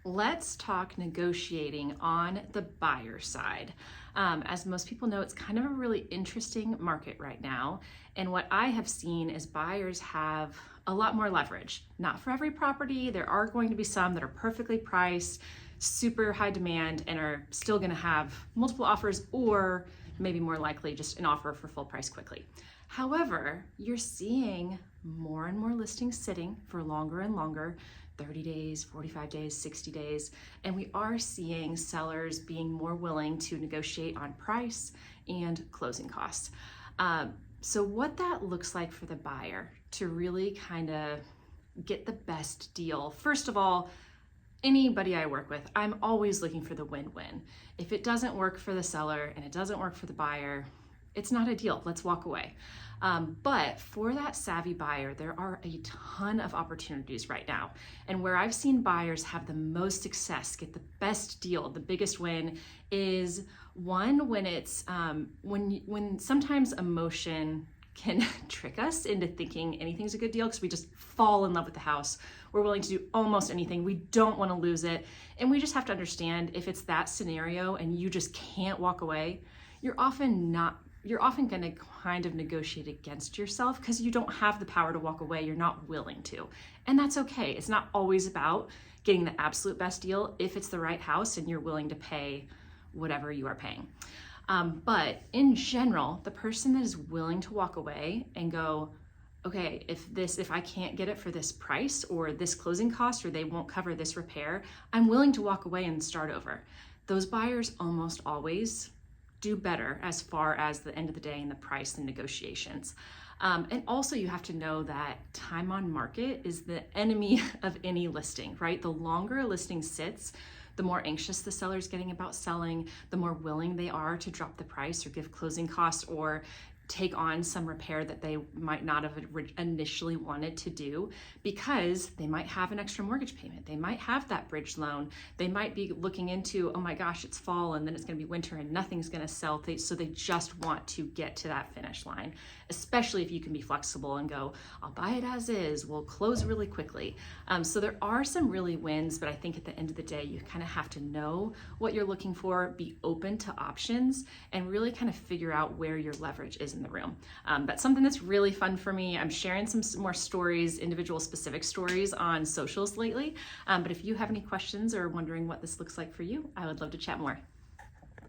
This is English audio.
Let's talk negotiating on the buyer side. As most people know, it's kind of a really interesting market right now. And what I have seen is buyers have a lot more leverage. Not for every property, there are going to be some that are perfectly priced, super high demand, and are still going to have multiple offers, or maybe more likely just an offer for full price quickly. However, you're seeing more and more listings sitting for longer and longer, 30 days, 45 days, 60 days, and we are seeing sellers being more willing to negotiate on price and closing costs. So what that looks like for the buyer to really kind of get the best deal. First of all, anybody I work with, I'm always looking for the win-win. If it doesn't work for the seller and it doesn't work for the buyer, it's not a deal, let's walk away. But for that savvy buyer, there are a ton of opportunities right now. And where I've seen buyers have the most success, get the best deal, the biggest win is one, when it's, when sometimes emotion can trick us into thinking anything's a good deal because we just fall in love with the house. We're willing to do almost anything. We don't want to lose it. And we just have to understand if it's that scenario and you just can't walk away, you're often going to kind of negotiate against yourself because you don't have the power to walk away. You're not willing to. And that's okay. It's not always about getting the absolute best deal if it's the right house and you're willing to pay whatever you are paying. But in general, the person that is willing to walk away and go, okay, if I can't get it for this price or this closing cost, or they won't cover this repair, I'm willing to walk away and start over. Those buyers almost always do better as far as the end of the day and the price and negotiations. And also you have to know that time on market is the enemy of any listing, right? The longer a listing sits, the more anxious the seller's getting about selling, the more willing they are to drop the price or give closing costs or take on some repair that they might not have initially wanted to do because they might have an extra mortgage payment. They might have that bridge loan. They might be looking into, oh my gosh, it's fall and then it's going to be winter and nothing's going to sell. So they just want to get to that finish line, especially if you can be flexible and go, I'll buy it as is, we'll close really quickly. So there are some really wins, but I think at the end of the day, you kind of have to know what you're looking for, be open to options, and really kind of figure out where your leverage is in the room. That's something that's really fun for me. I'm sharing some more stories, individual specific stories on socials lately. But if you have any questions or wondering what this looks like for you, I would love to chat more.